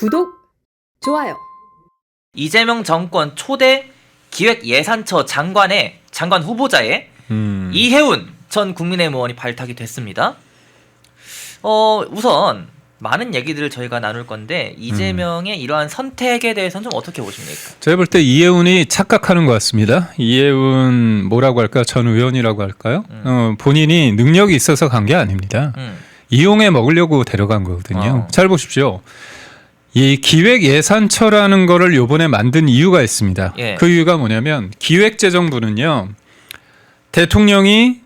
구독, 좋아요. 이재명 정권 초대 기획예산처 장관 후보자에 이해운 전 국민의힘 의원이 발탁이 됐습니다. 우선 많은 얘기들을 저희가 나눌 건데 이재명의 이러한 선택에 대해서는 좀 어떻게 보십니까? 제가 볼 때 이해운이 착각하는 것 같습니다. 이해운 뭐라고 할까요? 전 의원이라고 할까요? 본인이 능력이 있어서 간 게 아닙니다. 이용해 먹으려고 데려간 거거든요. 잘 보십시오. 이 기획예산처라는 거를 요번에 만든 이유가 있습니다. 예. 그 이유가 뭐냐면 기획재정부는요. 대통령이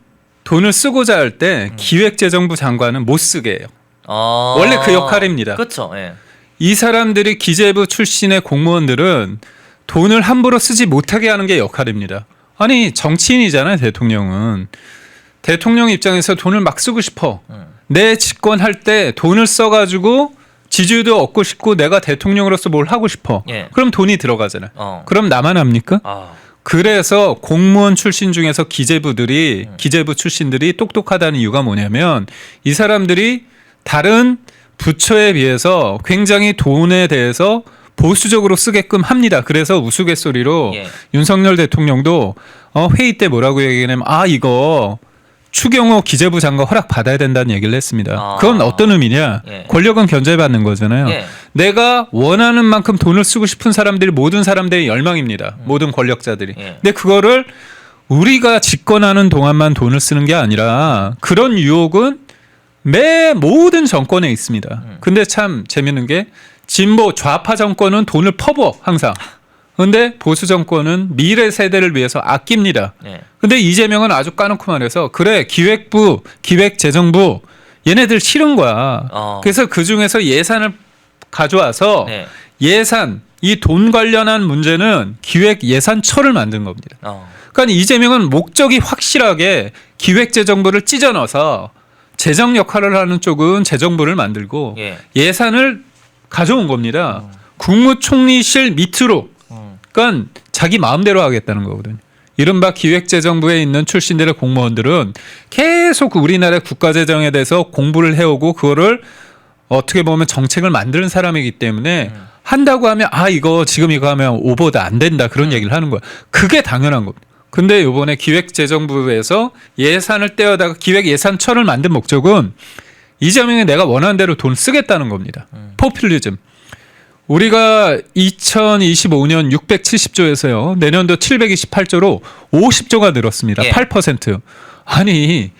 돈을 쓰고자 할 때 기획재정부 장관은 못 쓰게 해요. 원래 그 역할입니다. 그렇죠. 예. 이 사람들이 기재부 출신의 공무원들은 돈을 함부로 쓰지 못하게 하는 게 역할입니다. 아니 정치인이잖아요. 대통령은. 대통령 입장에서 돈을 막 쓰고 싶어. 내 집권할 때 돈을 써가지고 지지율도 얻고 싶고 내가 대통령으로서 뭘 하고 싶어. 예. 그럼 돈이 들어가잖아요. 그럼 나만 합니까? 그래서 공무원 출신 중에서 기재부 출신들이 똑똑하다는 이유가 뭐냐면 이 사람들이 다른 부처에 비해서 굉장히 돈에 대해서 보수적으로 쓰게끔 합니다. 그래서 우스갯소리로 윤석열 대통령도 회의 때 뭐라고 얘기하냐면 이거 추경호 기재부 장관 허락 받아야 된다는 얘기를 했습니다. 그건 어떤 의미냐? 권력은 견제받는 거잖아요. 내가 원하는 만큼 돈을 쓰고 싶은 사람들이 모든 사람들의 열망입니다. 모든 권력자들이. 근데 그거를 우리가 집권하는 동안만 돈을 쓰는 게 아니라 그런 유혹은 모든 정권에 있습니다. 근데 참 재밌는 게 진보 좌파 정권은 돈을 퍼부어 항상. 근데 보수 정권은 미래 세대를 위해서 아낍니다. 근데 이재명은 아주 까놓고 말해서 그래 기획부, 기획재정부 얘네들 싫은 거야. 그래서 그중에서 예산을 가져와서 예산, 이 돈 관련한 문제는 기획예산처를 만든 겁니다. 그러니까 이재명은 목적이 확실하게 기획재정부를 찢어 넣어서 재정 역할을 하는 쪽은 재정부를 만들고 예산을 가져온 겁니다. 국무총리실 밑으로. 그러니까 자기 마음대로 하겠다는 거거든요. 이른바 기획재정부에 있는 출신들의 공무원들은 계속 우리나라의 국가재정에 대해서 공부를 해오고 그거를 어떻게 보면 정책을 만드는 사람이기 때문에 한다고 하면 이거 지금 이거 하면 오버도 안 된다 그런 얘기를 하는 거야. 그게 당연한 겁니다. 근데 이번에 기획재정부에서 예산을 떼어다가 기획예산처를 만든 목적은 이재명이 내가 원하는 대로 돈 쓰겠다는 겁니다. 포퓰리즘. 우리가 2025년 670조에서요. 내년도 728조로 50조가 늘었습니다. 8%. 아니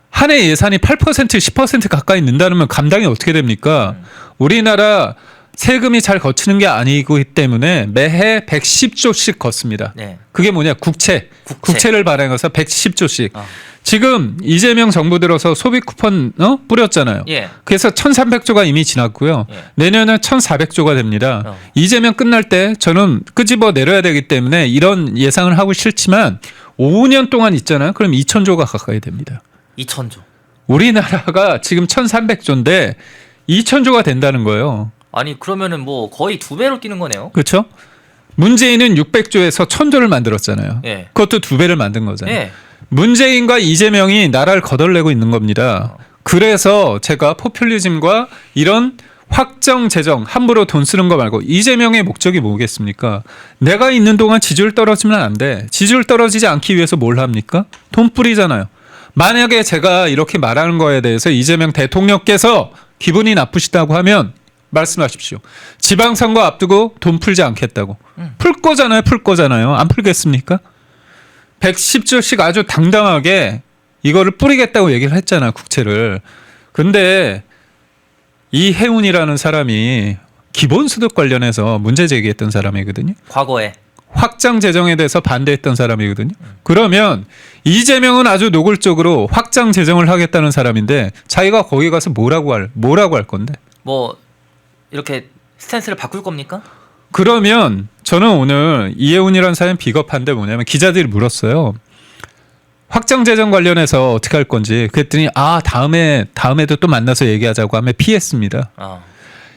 한 해 예산이 8% 10% 가까이 는다면 감당이 어떻게 됩니까? 우리나라 세금이 잘 거치는 게 아니기 때문에 매해 110조씩 걷습니다. 그게 뭐냐? 국채를 발행해서 110조씩. 지금 이재명 정부 들어서 소비 쿠폰 뿌렸잖아요. 그래서 1,300조가 이미 지났고요. 내년은 1,400조가 됩니다. 이재명 끝날 때 저는 끄집어 내려야 되기 때문에 이런 예상을 하고 싫지만 5년 동안 있잖아요. 그럼 2,000조가 가까이 됩니다. 2,000조. 우리나라가 지금 1,300조인데 2,000조가 된다는 거예요. 아니 그러면은 뭐 거의 2배로 뛰는 거네요. 그렇죠? 문재인은 600조에서 1,000조를 만들었잖아요. 그것도 2배를 만든 거잖아요. 문재인과 이재명이 나라를 거덜내고 있는 겁니다. 그래서 제가 포퓰리즘과 이런 확정 재정 함부로 돈 쓰는 거 말고 이재명의 목적이 뭐겠습니까? 내가 있는 동안 지지율 떨어지면 안 돼. 지지율 떨어지지 않기 위해서 뭘 합니까? 돈 뿌리잖아요. 만약에 제가 이렇게 말하는 거에 대해서 이재명 대통령께서 기분이 나쁘시다고 하면 말씀하십시오. 지방선거 앞두고 돈 풀지 않겠다고. 풀 거잖아요. 안 풀겠습니까? 110조씩 아주 당당하게 이거를 뿌리겠다고 얘기를 했잖아. 국채를. 근데 이해운이라는 사람이 기본소득 관련해서 문제 제기했던 사람이거든요. 과거에. 확장 재정에 대해서 반대했던 사람이거든요. 그러면 이재명은 아주 노골적으로 확장 재정을 하겠다는 사람인데 자기가 거기 가서 뭐라고 할 건데? 뭐 이렇게 스탠스를 바꿀 겁니까? 그러면 저는 오늘 이해운이라는 사람이 비겁한데 뭐냐면 기자들이 물었어요. 확장 재정 관련해서 어떻게 할 건지. 그랬더니 다음에도 또 만나서 얘기하자고 하며 피했습니다.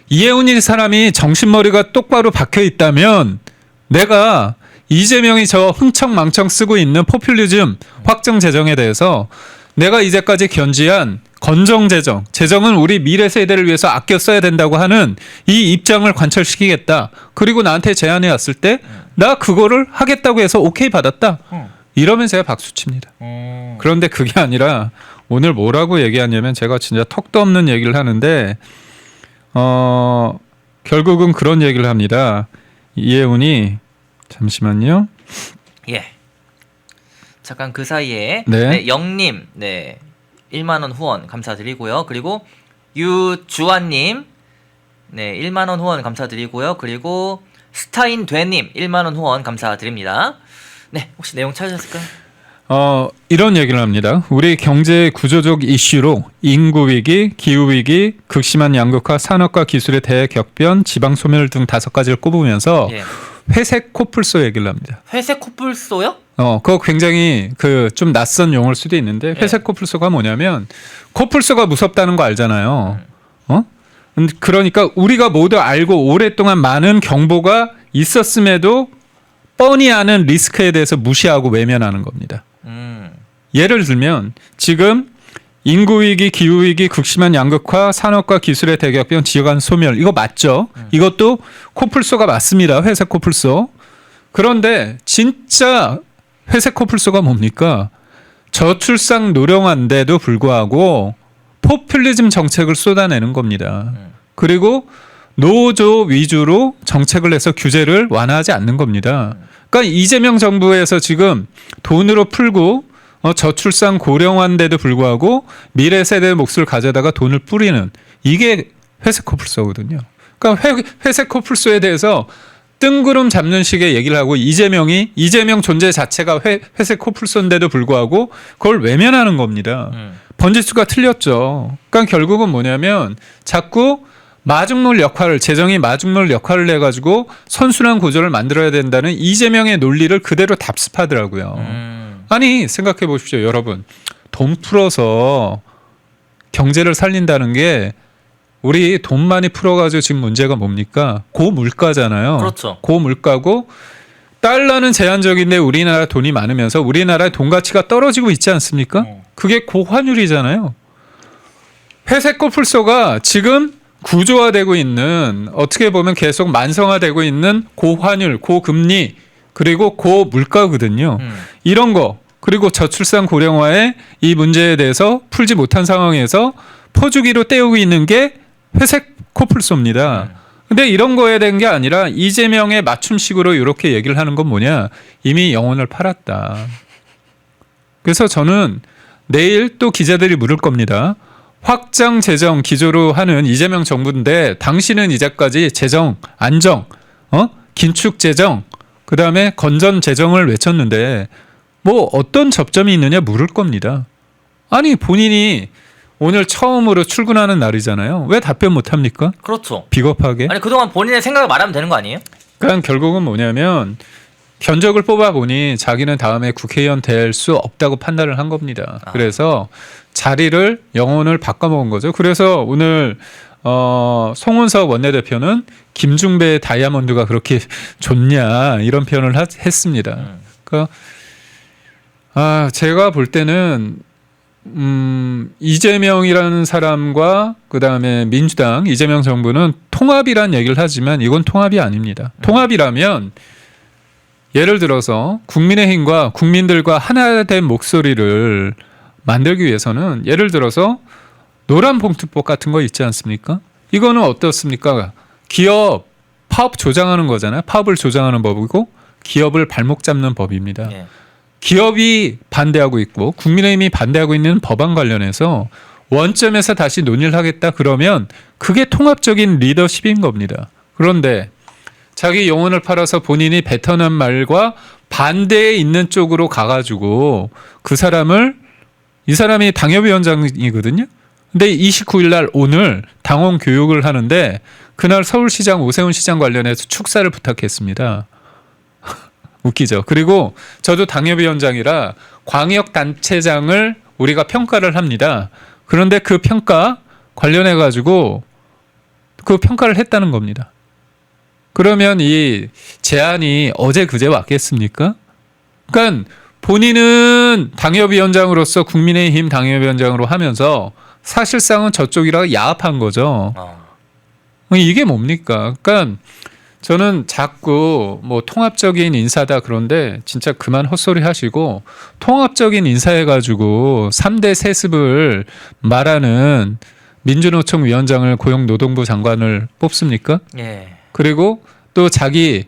이해운이 사람이 정신머리가 똑바로 박혀 있다면 내가 이재명이 저 흥청망청 쓰고 있는 포퓰리즘 확장 재정에 대해서 내가 이제까지 견지한 건정재정, 재정은 우리 미래 세대를 위해서 아껴 써야 된다고 하는 이 입장을 관철시키겠다. 그리고 나한테 제안해 왔을 때 나 그거를 하겠다고 해서 오케이 받았다. 이러면 제가 박수 칩니다. 그런데 그게 아니라 오늘 뭐라고 얘기하냐면 제가 진짜 턱도 없는 얘기를 하는데 결국은 그런 얘기를 합니다. 이혜훈이 잠시만요. 예. 잠깐 그 사이에 네. 영님 1만 원 후원 감사드리고요. 그리고 유주환님 1만 원 후원 감사드리고요. 그리고 스타인되님 1만 원 후원 감사드립니다. 네, 혹시 내용 찾으셨을까요? 이런 얘기를 합니다. 우리 경제 구조적 이슈로 인구 위기, 기후 위기, 극심한 양극화, 산업과 기술의 대격변, 지방 소멸 등 5가지를 꼽으면서 예. 회색 코뿔소 얘기를 합니다. 회색 코뿔소요? 그거 굉장히 좀 낯선 용어일 수도 있는데 회색 코뿔소가 뭐냐면 코뿔소가 무섭다는 거 알잖아요. 그러니까 우리가 모두 알고 오랫동안 많은 경보가 있었음에도 뻔히 아는 리스크에 대해서 무시하고 외면하는 겁니다. 예를 들면 지금 인구위기, 기후위기, 극심한 양극화, 산업과 기술의 대격변, 지역간 소멸 이거 맞죠? 이것도 코뿔소가 맞습니다. 회색 코뿔소. 그런데 진짜 회색 코뿔소가 뭡니까? 저출산 노령화인데도 불구하고 포퓰리즘 정책을 쏟아내는 겁니다. 그리고 노조 위주로 정책을 해서 규제를 완화하지 않는 겁니다. 그러니까 이재명 정부에서 지금 돈으로 풀고 저출산 고령화인데도 불구하고 미래 세대의 몫을 가져다가 돈을 뿌리는 이게 회색 코뿔소거든요. 그러니까 회색 코뿔소에 대해서 뜬구름 잡는 식의 얘기를 하고 이재명 존재 자체가 회색 코뿔소인데도 불구하고 그걸 외면하는 겁니다. 번지수가 틀렸죠. 그러니까 결국은 뭐냐면 자꾸 마중물 역할을 재정이 마중물 역할을 해가지고 선순환 구조를 만들어야 된다는 이재명의 논리를 그대로 답습하더라고요. 아니 생각해 보십시오, 여러분. 돈 풀어서 경제를 살린다는 게 우리 돈 많이 풀어가지고 지금 문제가 뭡니까? 고물가잖아요. 그렇죠. 고물가고 달러는 제한적인데 우리나라 돈이 많으면서 우리나라의 돈 가치가 떨어지고 있지 않습니까? 그게 고환율이잖아요. 회색 코뿔소가 지금 구조화되고 있는 어떻게 보면 계속 만성화되고 있는 고환율, 고금리 그리고 고물가거든요. 이런 거 그리고 저출산 고령화의 이 문제에 대해서 풀지 못한 상황에서 포주기로 때우고 있는 게 회색 코뿔소입니다. 근데 이런 거에 대한 게 아니라 이재명의 맞춤식으로 이렇게 얘기를 하는 건 뭐냐? 이미 영혼을 팔았다. 그래서 저는 내일 또 기자들이 물을 겁니다. 확장 재정 기조로 하는 이재명 정부인데 당신은 이제까지 재정 안정, 긴축 재정, 그다음에 건전 재정을 외쳤는데 뭐 어떤 접점이 있느냐 물을 겁니다. 아니 본인이 오늘 처음으로 출근하는 날이잖아요. 왜 답변 못 합니까? 그렇죠. 비겁하게. 아니 그동안 본인의 생각을 말하면 되는 거 아니에요? 그러니까 결국은 뭐냐면 견적을 뽑아보니 자기는 다음에 국회의원 될 수 없다고 판단을 한 겁니다. 그래서 자리를 영혼을 바꿔먹은 거죠. 그래서 오늘 송은석 원내대표는 김중배의 다이아몬드가 그렇게 좋냐 이런 표현을 했습니다. 그러니까 제가 볼 때는 이재명이라는 사람과 그다음에 민주당 이재명 정부는 통합이란 얘기를 하지만 이건 통합이 아닙니다. 통합이라면 예를 들어서 국민의힘과 국민들과 하나 된 목소리를 만들기 위해서는 예를 들어서 노란 봉투법 같은 거 있지 않습니까? 이거는 어떻습니까? 기업 파업 조장하는 거잖아요. 파업을 조장하는 법이고 기업을 발목 잡는 법입니다. 예. 기업이 반대하고 있고 국민의힘이 반대하고 있는 법안 관련해서 원점에서 다시 논의를 하겠다 그러면 그게 통합적인 리더십인 겁니다. 그런데 자기 영혼을 팔아서 본인이 뱉어낸 말과 반대에 있는 쪽으로 가가지고 이 사람이 당협위원장이거든요. 근데 29일 날 오늘 당원 교육을 하는데 그날 서울시장 오세훈 시장 관련해서 축사를 부탁했습니다. 웃기죠. 그리고 저도 당협위원장이라 광역단체장을 우리가 평가를 합니다. 그런데 그 평가 관련해가지고 그 평가를 했다는 겁니다. 그러면 이 제안이 어제 그제 왔겠습니까? 그러니까 본인은 당협위원장으로서 국민의힘 당협위원장으로 하면서 사실상은 저쪽이랑 야합한 거죠. 이게 뭡니까? 그러니까 저는 자꾸 뭐 통합적인 인사다 그런데 진짜 그만 헛소리 하시고 통합적인 인사해가지고 3대 세습을 말하는 민주노총 위원장을 고용노동부 장관을 뽑습니까? 예. 그리고 또 자기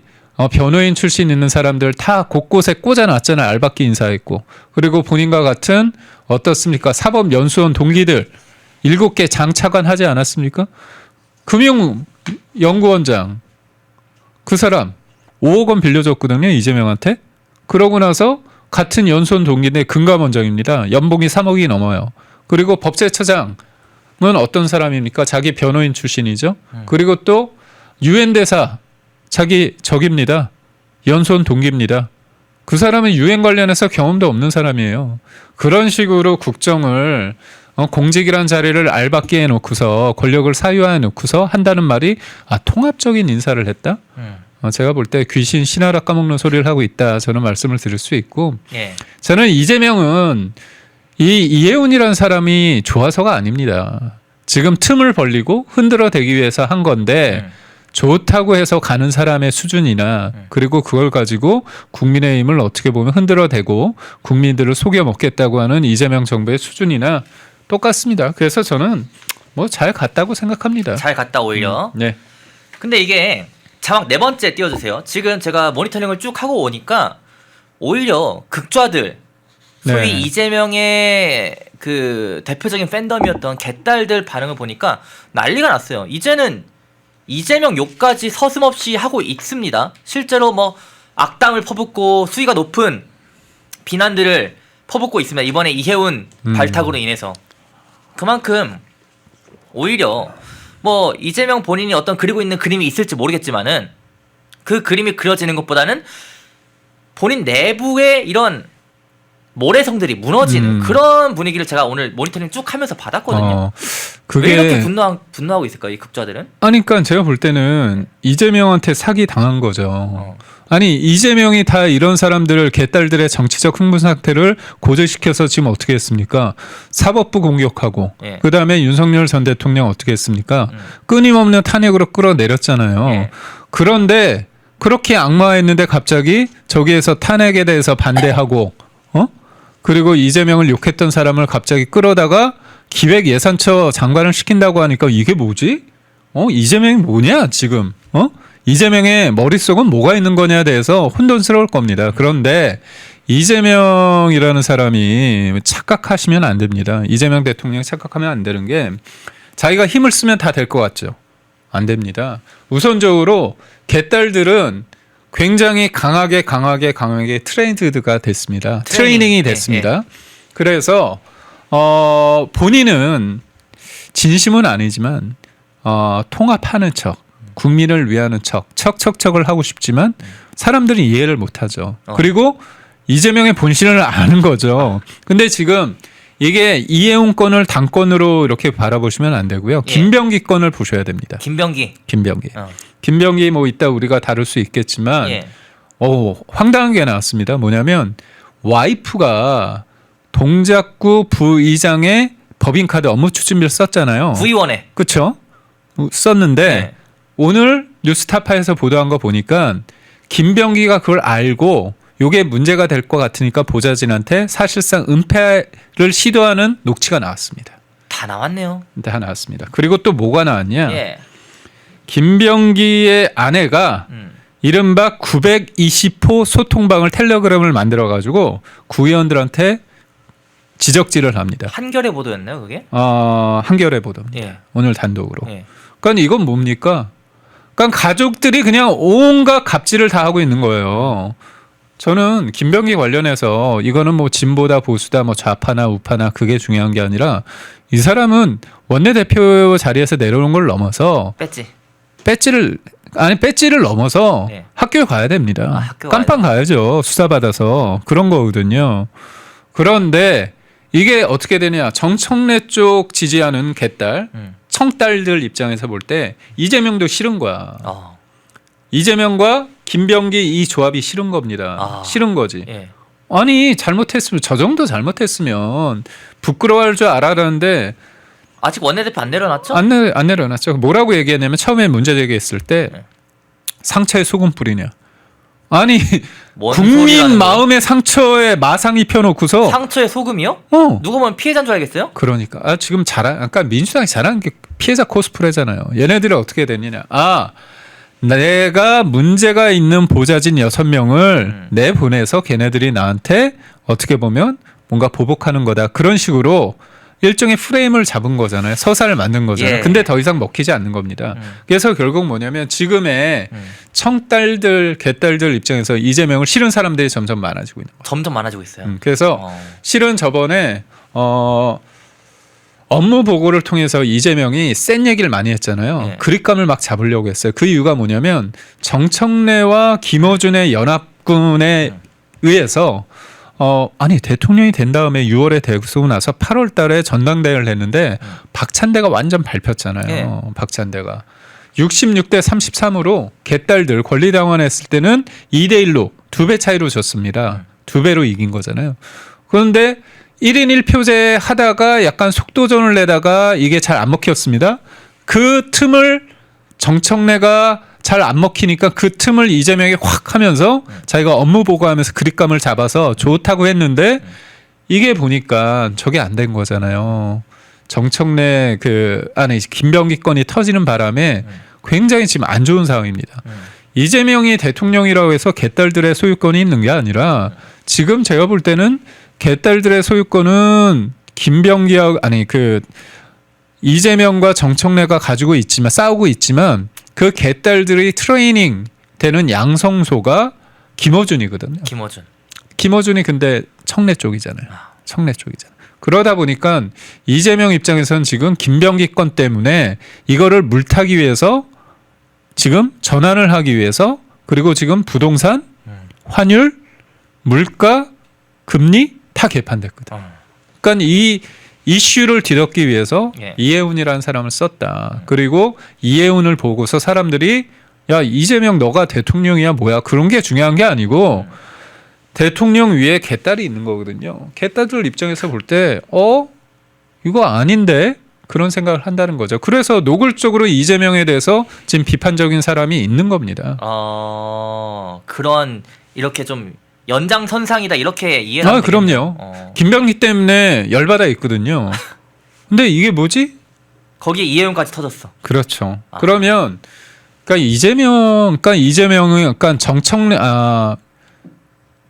변호인 출신 있는 사람들 다 곳곳에 꽂아놨잖아요. 알박기 인사했고. 그리고 본인과 같은 어떻습니까? 사법연수원 동기들 7개 장차관 하지 않았습니까? 금융연구원장 그 사람 5억 원 빌려줬거든요. 이재명한테. 그러고 나서 같은 연수원 동기인데 금감원장입니다. 연봉이 3억이 넘어요. 그리고 법제처장은 어떤 사람입니까? 자기 변호인 출신이죠. 그리고 또 유엔 대사 자기 적입니다. 연수원 동기입니다. 그 사람은 유엔 관련해서 경험도 없는 사람이에요. 그런 식으로 국정을 공직이란 자리를 알박기에 놓고서 권력을 사유화해 놓고서 한다는 말이 통합적인 인사를 했다? 제가 볼 때 귀신 신하라 까먹는 소리를 하고 있다. 저는 말씀을 드릴 수 있고 예. 저는 이재명은 이 이해운이라는 사람이 좋아서가 아닙니다. 지금 틈을 벌리고 흔들어대기 위해서 한 건데 좋다고 해서 가는 사람의 수준이나 그리고 그걸 가지고 국민의힘을 어떻게 보면 흔들어대고 국민들을 속여먹겠다고 하는 이재명 정부의 수준이나 똑같습니다. 그래서 저는 뭐 잘 갔다고 생각합니다. 잘 갔다 오히려. 네. 근데 이게 자막 4번째 띄워주세요. 지금 제가 모니터링을 쭉 하고 오니까 오히려 극좌들 소위 네. 이재명의 그 대표적인 팬덤이었던 개딸들 반응을 보니까 난리가 났어요. 이제는 이재명 욕까지 서슴없이 하고 있습니다. 실제로 뭐 악담을 퍼붓고 수위가 높은 비난들을 퍼붓고 있습니다. 이번에 이해운 발탁으로 인해서. 그만큼 오히려 뭐 이재명 본인이 어떤 그리고 있는 그림이 있을지 모르겠지만은 그 그림이 그려지는 것보다는 본인 내부의 이런 모래성들이 무너지는 그런 분위기를 제가 오늘 모니터링 쭉 하면서 받았거든요. 그게 왜 이렇게 분노하고 있을까요, 이 극좌들은? 아니, 그러니까 제가 볼 때는 이재명한테 사기 당한 거죠. 아니, 이재명이 다 이런 사람들을 개딸들의 정치적 흥분 상태를 고조시켜서 지금 어떻게 했습니까? 사법부 공격하고 예. 그다음에 윤석열 전 대통령 어떻게 했습니까? 끊임없는 탄핵으로 끌어내렸잖아요. 예. 그런데 그렇게 악마했는데 갑자기 저기에서 탄핵에 대해서 반대하고 그리고 이재명을 욕했던 사람을 갑자기 끌어다가 기획예산처 장관을 시킨다고 하니까 이게 뭐지? 이재명이 뭐냐 지금? 이재명의 머릿속은 뭐가 있는 거냐에 대해서 혼돈스러울 겁니다. 그런데 이재명이라는 사람이 착각하시면 안 됩니다. 이재명 대통령이 착각하면 안 되는 게 자기가 힘을 쓰면 다 될 것 같죠? 안 됩니다. 우선적으로 개딸들은 굉장히 강하게 트레이드가 됐습니다. 트레이닝이 됐습니다. 예. 그래서 본인은 진심은 아니지만 통합하는 척, 국민을 위하는 척을 하고 싶지만 사람들이 이해를 못하죠. 그리고 이재명의 본신을 아는 거죠. 근데 지금 이게 이해운 건을 당권으로 이렇게 바라보시면 안 되고요. 예. 김병기 건을 보셔야 됩니다. 김병기. 김병기 뭐 이따 우리가 다룰 수 있겠지만 예. 황당한 게 나왔습니다. 뭐냐면 와이프가 동작구 부의장의 법인카드 업무 추진비를 썼잖아요. 구의원에. 그렇죠? 썼는데 네. 오늘 뉴스타파에서 보도한 거 보니까 김병기가 그걸 알고 요게 문제가 될 것 같으니까 보좌진한테 사실상 은폐를 시도하는 녹취가 나왔습니다. 다 나왔네요. 다 나왔습니다. 그리고 또 뭐가 나왔냐? 예. 김병기의 아내가 이른바 920호 소통방을 텔레그램을 만들어가지고 구의원들한테 지적질을 합니다. 한겨레 보도였나요, 그게? 한겨레 보도입니다. 예. 오늘 단독으로. 예. 그러니까 이건 뭡니까? 그러니까 가족들이 그냥 온갖 갑질을 다 하고 있는 거예요. 저는 김병기 관련해서 이거는 뭐 진보다 보수다 뭐 좌파나 우파나 그게 중요한 게 아니라 이 사람은 원내대표 자리에서 내려오는 걸 넘어서 배지를 넘어서 네. 학교에 가야 됩니다. 학교 깜빵 가야죠. 수사받아서. 그런 거거든요. 그런데 이게 어떻게 되냐. 정청래 쪽 지지하는 개딸, 청딸들 입장에서 볼 때 이재명도 싫은 거야. 이재명과 김병기 이 조합이 싫은 겁니다. 싫은 거지. 예. 아니 잘못했으면 저 정도 잘못했으면 부끄러워할 줄 알았는데 아직 원내대표 안 내려놨죠? 안 내려놨죠. 뭐라고 얘기했냐면 처음에 문제 제기했을 때 상처에 소금 뿌리냐. 아니 국민 마음의 상처에 마상 입혀놓고서 상처에 소금이요? 누가 보면 피해자인 줄 알겠어요? 그러니까 지금 그러니까 민주당이 잘하는 게 피해자 코스프레잖아요. 얘네들이 어떻게 됐느냐. 내가 문제가 있는 보좌진 6명을 내보내서 걔네들이 나한테 어떻게 보면 뭔가 보복하는 거다. 그런 식으로 일종의 프레임을 잡은 거잖아요. 서사를 만든 거잖아요. 예. 근데 더 이상 먹히지 않는 겁니다. 그래서 결국 뭐냐면 지금의 청딸들, 개딸들 입장에서 이재명을 싫은 사람들이 점점 많아지고 있는 거예요. 점점 많아지고 있어요. 그래서 실은 저번에 업무 보고를 통해서 이재명이 센 얘기를 많이 했잖아요. 예. 그립감을 막 잡으려고 했어요. 그 이유가 뭐냐면 정청래와 김어준의 연합군에 의해서 아니 대통령이 된 다음에 6월에 대구쏘고 나서 8월 달에 전당대회를 했는데 박찬대가 완전 밟혔잖아요. 예. 박찬대가 66대 33으로 개딸들 권리당원 했을 때는 2대 1로 2배 차이로 졌습니다. 2배로 이긴 거잖아요. 그런데 1인 1표제 하다가 약간 속도전을 내다가 이게 잘 안 먹혔습니다. 그 틈을 정청래가 잘 안 먹히니까 그 틈을 이재명이 확 하면서 자기가 업무 보고하면서 그립감을 잡아서 좋다고 했는데 이게 보니까 저게 안 된 거잖아요. 정청래 김병기 건이 터지는 바람에 굉장히 지금 안 좋은 상황입니다. 이재명이 대통령이라고 해서 개딸들의 소유권이 있는 게 아니라 지금 제가 볼 때는 개딸들의 소유권은 이재명과 정청래가 가지고 있지만 싸우고 있지만 그 개딸들이 트레이닝 되는 양성소가 김어준이거든요. 김어준이 근데 청래 쪽이잖아요. 청래 쪽이잖아요. 그러다 보니까 이재명 입장에서는 지금 김병기 건 때문에 이거를 물타기 위해서 지금 전환을 하기 위해서 그리고 지금 부동산, 환율, 물가, 금리 다 개판됐거든. 그러니까 이 이슈를 뒤덮기 위해서 이해훈이라는 사람을 썼다. 그리고 이해훈을 보고서 사람들이 야 이재명 너가 대통령이야 뭐야 그런 게 중요한 게 아니고 대통령 위에 개딸이 있는 거거든요. 개딸들 입장에서 볼 때 이거 아닌데 그런 생각을 한다는 거죠. 그래서 노골적으로 이재명에 대해서 지금 비판적인 사람이 있는 겁니다. 그런 이렇게 좀 연장선상이다 이렇게 이해하면 그럼요. 김병기 때문에 열받아 있거든요. 근데 이게 뭐지? 거기에 이해훈까지 터졌어. 그렇죠. 그러면 이재명은 정청래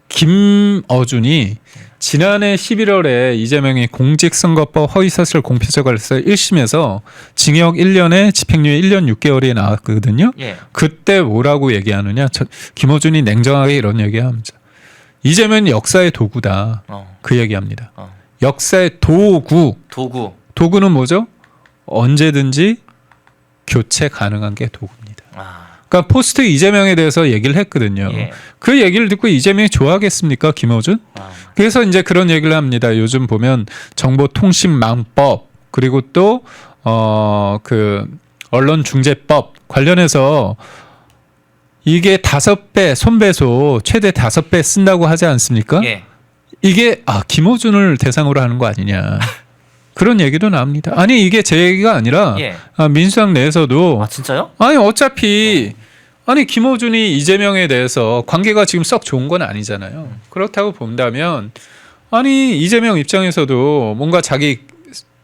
김어준이 지난해 11월에 이재명이 공직선거법 허위사실 공표적을 해서 1심에서 징역 1년에 집행유예 1년 6개월이 나왔거든요. 예. 그때 뭐라고 얘기하느냐? 김어준이 냉정하게 이런 얘기합니다. 이재명은 역사의 도구다. 그 얘기합니다. 역사의 도구는 뭐죠? 언제든지 교체 가능한 게 도구입니다. 그러니까 포스트 이재명에 대해서 얘기를 했거든요. 예. 그 얘기를 듣고 이재명이 좋아하겠습니까, 김어준? 그래서 이제 그런 얘기를 합니다. 요즘 보면 정보통신망법 그리고 또 언론중재법 관련해서 이게 5배 손배소 최대 5배 쓴다고 하지 않습니까? 예. 이게 김어준을 대상으로 하는 거 아니냐. 그런 얘기도 나옵니다. 아니 이게 제 얘기가 아니라 민주당 내에서도 진짜요? 아니 어차피 김어준이 이재명에 대해서 관계가 지금 썩 좋은 건 아니잖아요. 그렇다고 본다면 이재명 입장에서도 뭔가 자기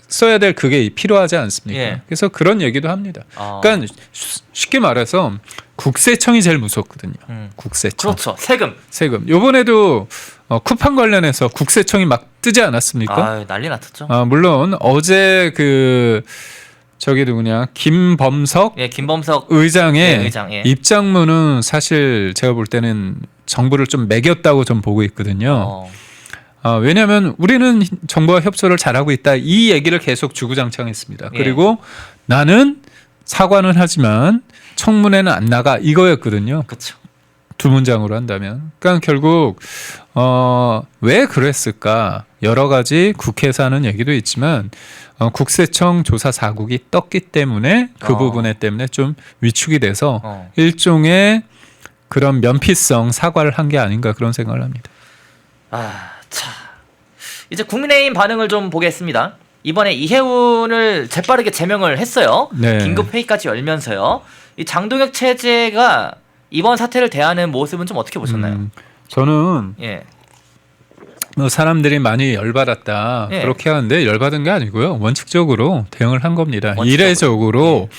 써야 될 그게 필요하지 않습니까? 예. 그래서 그런 얘기도 합니다. 그러니까 쉽게 말해서 국세청이 제일 무섭거든요. 국세청. 그렇죠. 세금. 요번에도 쿠팡 관련해서 국세청이 막 뜨지 않았습니까? 난리 났었죠. 물론 어제 김범석 의장의 의장, 예. 입장문은 사실 제가 볼 때는 정부를 좀 매겼다고 좀 보고 있거든요. 왜냐하면 우리는 정부와 협조를 잘하고 있다 이 얘기를 계속 주구장창했습니다. 그리고 나는 사과는 하지만 청문회는 안 나가 이거였거든요. 그렇죠. 두 문장으로 한다면. 그러니까 결국 왜 그랬을까 여러 가지 국회에서 하는 얘기도 있지만 국세청 조사 사국이 떴기 때문에 그 부분에 때문에 좀 위축이 돼서 일종의 그런 면피성 사과를 한 게 아닌가 그런 생각을 합니다. 자. 이제 국민의힘 반응을 좀 보겠습니다. 이번에 이해운을 재빠르게 제명을 했어요. 네. 긴급 회의까지 열면서요. 이 장동혁 체제가 이번 사태를 대하는 모습은 좀 어떻게 보셨나요? 저는 예. 뭐 사람들이 많이 열받았다 예. 그렇게 하는데 열받은 게 아니고요. 원칙적으로 대응을 한 겁니다. 원칙적으로. 이례적으로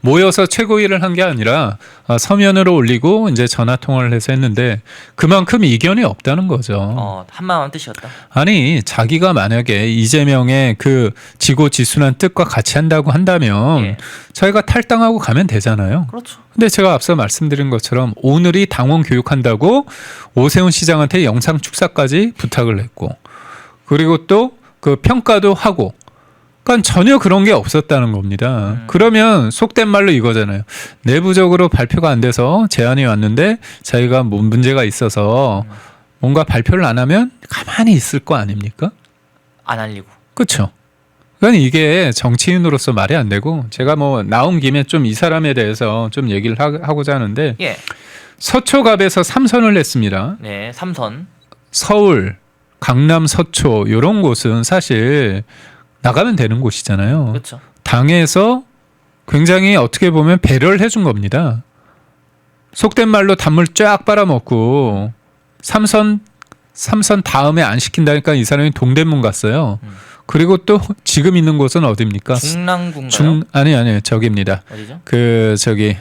모여서 최고위를 한 게 아니라 서면으로 올리고 이제 전화 통화를 해서 했는데 그만큼 이견이 없다는 거죠. 한마음 뜻이었다. 아니 자기가 만약에 이재명의 그 지고지순한 뜻과 같이 한다고 한다면 예. 자기가 탈당하고 가면 되잖아요. 그렇죠. 근데 제가 앞서 말씀드린 것처럼 오늘이 당원 교육한다고 오세훈 시장한테 영상 축사까지 부탁을 했고 그리고 또 그 평가도 하고 그러니까 전혀 그런 게 없었다는 겁니다. 그러면 속된 말로 이거잖아요. 내부적으로 발표가 안 돼서 제안이 왔는데 자기가 뭐 문제가 있어서 뭔가 발표를 안 하면 가만히 있을 거 아닙니까? 안 알리고. 그렇죠. 그러니까 이게 정치인으로서 말이 안 되고 제가 뭐 나온 김에 좀 이 사람에 대해서 좀 얘기를 하고자 하는데 예. 서초갑에서 3선을 했습니다. 네, 3선. 서울, 강남, 서초 이런 곳은 사실 나가면 되는 곳이잖아요. 그렇죠. 당에서 굉장히 어떻게 보면 배려를 해준 겁니다. 속된 말로 단물 쫙 빨아먹고 3선 다음에 안 시킨다니까 이 사람이 동대문 갔어요. 그리고 또 지금 있는 곳은 어디입니까? 중랑구인가요? 아니 저기입니다. 어디죠? 그 저기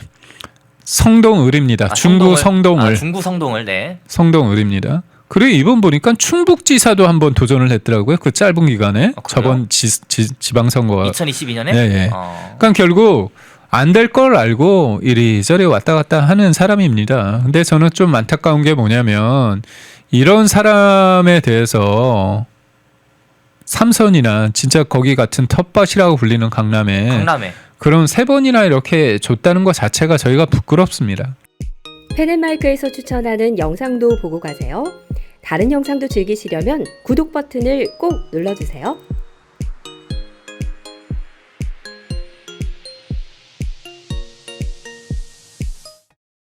성동을입니다. 중구 성동을. 중구 성동을. 네. 성동을입니다. 그리고 이번 보니까 충북지사도 한번 도전을 했더라고요. 그 짧은 기간에 저번 지방선거가 2022년에. 네. 그러니까 결국 안 될 걸 알고 이리저리 왔다 갔다 하는 사람입니다. 근데 저는 좀 안타까운 게 뭐냐면 이런 사람에 대해서 삼선이나 진짜 거기 같은 텃밭이라고 불리는 강남에 그럼 3번이나 이렇게 줬다는 것 자체가 저희가 부끄럽습니다. 펜앤마이크에서 추천하는 영상도 보고 가세요. 다른 영상도 즐기시려면 구독 버튼을 꼭 눌러주세요.